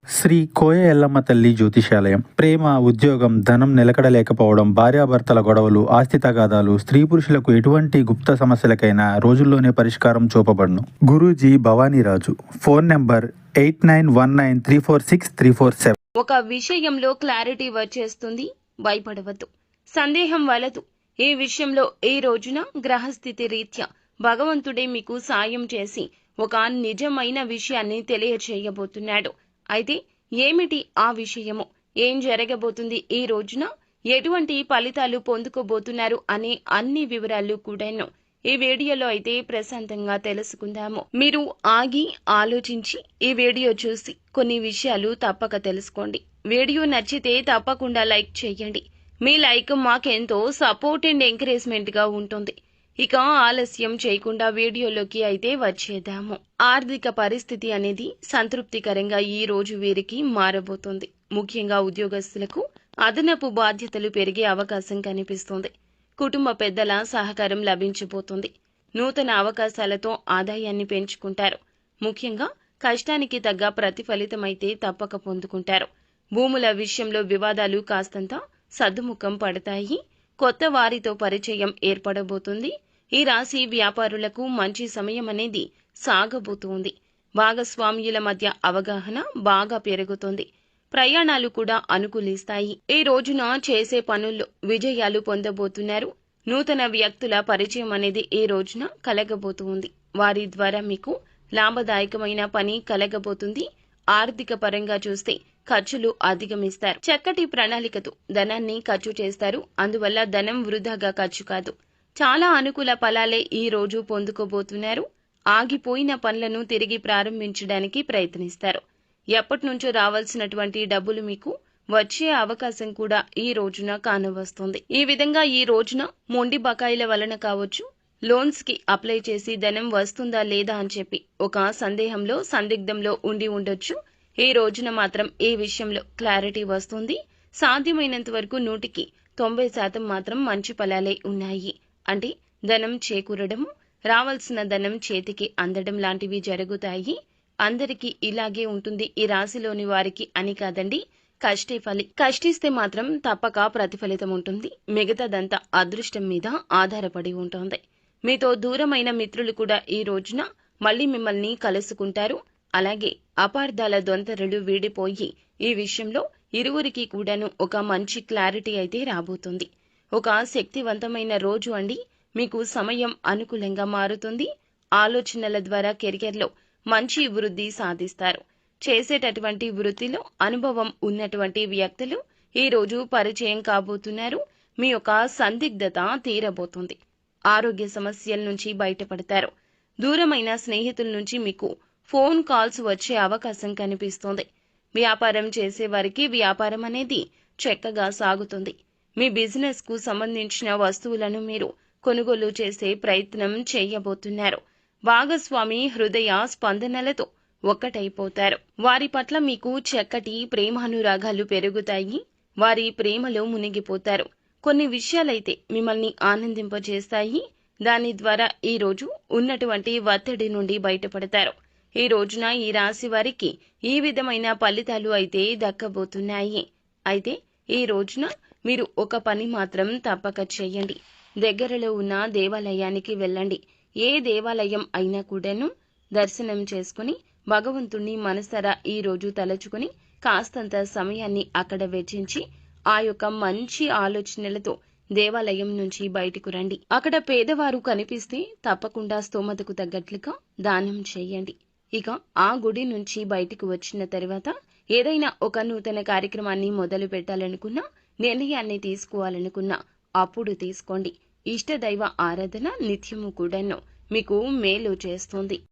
శ్రీ కోయ ఎల్లమ్మ తల్లి జ్యోతిషాలయం. ప్రేమ, ఉద్యోగం, ధనం నిలకడలేకపోవడం, భార్యాభర్తల గొడవలు, ఆస్తి తగాదాలు, స్త్రీ పురుషులకు ఎటువంటి గుప్త సమస్యలకైనా రోజుల్లోనే పరిష్కారం చూపబడును. గురూజీ భవానీరాజు. Phone number 8919346347. ఒక విషయంలో క్లారిటీ వచ్చేస్తుంది. భయపడవద్దు, సందేహం వలదు. ఈ విషయంలో ఈ రోజున గ్రహస్థితి రీత్యా భగవంతుడే మీకు సాయం చేసి ఒక నిజమైన విషయాన్ని తెలియచేయబోతున్నాడు. అయితే ఏమిటి ఆ విషయము, ఏం జరగబోతుంది, ఈ రోజున ఎటువంటి ఫలితాలు పొందుకోబోతున్నారు అనే అన్ని వివరాలు కూడాను ఈ వీడియోలో అయితే ప్రశాంతంగా తెలుసుకుందాము. మీరు ఆగి ఆలోచించి ఈ వీడియో చూసి కొన్ని విషయాలు తప్పక తెలుసుకోండి. వీడియో నచ్చితే తప్పకుండా లైక్ చేయండి. మీ లైక్ మాకెంతో సపోర్ట్ అండ్ ఎంకరేజ్మెంట్ గా ఉంటుంది. ఇక ఆలస్యం చేయకుండా వీడియోలోకి అయితే వచ్చేద్దాము. ఆర్థిక పరిస్థితి అనేది సంతృప్తికరంగా ఈ రోజు వీరికి మారబోతుంది. ముఖ్యంగా ఉద్యోగస్తులకు అదనపు బాధ్యతలు పెరిగే అవకాశం కనిపిస్తుంది. కుటుంబ పెద్దల సహకారం లభించబోతుంది. నూతన అవకాశాలతో ఆదాయాన్ని పెంచుకుంటారు. ముఖ్యంగా కష్టానికి తగ్గ ప్రతిఫలితమైతే తప్పక పొందుకుంటారు. భూముల విషయంలో వివాదాలు కాస్తంత సద్దుముఖం పడతాయి. కొత్త వారితో పరిచయం ఏర్పడబోతుంది. ఈ రాశి వ్యాపారులకు మంచి సమయం అనేది సాగబోతుంది. భాగస్వామ్యుల మధ్య అవగాహన బాగా పెరుగుతుంది. ప్రయాణాలు కూడా అనుకూలిస్తాయి. ఈ రోజున చేసే పనుల్లో విజయాలు పొందబోతున్నారు. నూతన వ్యక్తుల పరిచయం అనేది ఈ రోజున కలగబోతుంది. వారి ద్వారా మీకు లాభదాయకమైన పని కలగబోతుంది. ఆర్థిక పరంగా చూస్తే ఖర్చులు అధిగమిస్తారు. చక్కటి ప్రణాళికతో ధనాన్ని ఖర్చు చేస్తారు. అందువల్ల ధనం వృధాగా ఖర్చు కాదు. చాలా అనుకూల ఫలాలే ఈ రోజు పొందుకోబోతున్నారు. ఆగిపోయిన పనులను తిరిగి ప్రారంభించడానికి ప్రయత్నిస్తారు. ఎప్పటినుంచో రావాల్సినటువంటి డబ్బులు మీకు వచ్చే అవకాశం కూడా ఈ రోజున కానవస్తుంది. ఈ విధంగా ఈ రోజున మొండి బకాయిల వలన కావచ్చు, లోన్స్ కి అప్లై చేసి ధనం వస్తుందా లేదా అని చెప్పి ఒక సందిగ్ధంలో ఉండి ఉండొచ్చు. ఈ రోజున మాత్రం ఈ విషయంలో క్లారిటీ వస్తుంది. సాధ్యమైనంత వరకు 90% మాత్రం మంచి ఫలాలే ఉన్నాయి. అంటే ధనం చేకూరడము, రావాల్సిన ధనం చేతికి అందడం లాంటివి జరుగుతాయి. అందరికీ ఇలాగే ఉంటుంది ఈ రాశిలోని వారికి అని కాదండి. కష్టిస్తే మాత్రం తప్పక ప్రతిఫలితం ఉంటుంది. మిగతాదంతా అదృష్టం మీద ఆధారపడి ఉంటుంది. మీతో దూరమైన మిత్రులు కూడా ఈ రోజున మళ్ళీ మిమ్మల్ని కలుసుకుంటారు. అలాగే అపార్థాల దొంతరలు వీడిపోయి ఈ విషయంలో ఇరువురికి కూడాను ఒక మంచి క్లారిటీ అయితే రాబోతుంది. ఒక శక్తివంతమైన రోజు అండి. మీకు సమయం అనుకూలంగా మారుతుంది. ఆలోచనల ద్వారా కెరియర్లో మంచి వృద్ధి సాధిస్తారు. చేసేటటువంటి వృత్తిలో అనుభవం ఉన్నటువంటి వ్యక్తులు ఈ రోజు పరిచయం కాబోతున్నారు. మీ యొక్క సందిగ్ధత తీరబోతుంది. ఆరోగ్య సమస్యల నుంచి బయటపడతారు. దూరమైన స్నేహితుల నుంచి మీకు ఫోన్ కాల్స్ వచ్చే అవకాశం కనిపిస్తోంది. వ్యాపారం చేసేవారికి వ్యాపారం అనేది చక్కగా సాగుతుంది. మీ బిజినెస్ కు సంబంధించిన వస్తువులను మీరు కొనుగోలు చేసే ప్రయత్నం చేయబోతున్నారు. భాగస్వామి హృదయ స్పందనలతో ఒక్కటైపోతారు. వారి పట్ల మీకు చక్కటి ప్రేమానురాగాలు పెరుగుతాయి. వారి ప్రేమలో మునిగిపోతారు. కొన్ని విషయాలైతే మిమ్మల్ని ఆనందింపజేస్తాయి. దాని ద్వారా ఈ రోజు ఉన్నటువంటి ఒత్తిడి నుండి బయటపడతారు. ఈ రోజున ఈ రాశి వారికి ఈ విధమైన ఫలితాలు అయితే దక్కబోతున్నాయి. అయితే ఈ రోజున మీరు ఒక పని మాత్రం తప్పక చేయండి. దగ్గరలో ఉన్న దేవాలయానికి వెళ్ళండి. ఏ దేవాలయం అయినా కూడాను దర్శనం చేసుకుని భగవంతుణ్ణి మనసారా ఈ రోజు తలచుకుని కాస్తంత సమయాన్ని అక్కడ వెచ్చించి ఆ యొక్క మంచి ఆలోచనలతో దేవాలయం నుంచి బయటకు రండి. అక్కడ పేదవారు కనిపిస్తే తప్పకుండా స్తోమతకు తగ్గట్లుగా దానం చేయండి. ఇక ఆ గుడి నుంచి బయటకు వచ్చిన తర్వాత ఏదైనా ఒక నూతన కార్యక్రమాన్ని మొదలు పెట్టాలనుకున్నా, నిర్ణయాన్ని తీసుకోవాలనుకున్నా అప్పుడు తీసుకోండి. ఇష్టదైవ ఆరాధన నిత్యము కూడాను మీకు మేలు చేస్తుంది.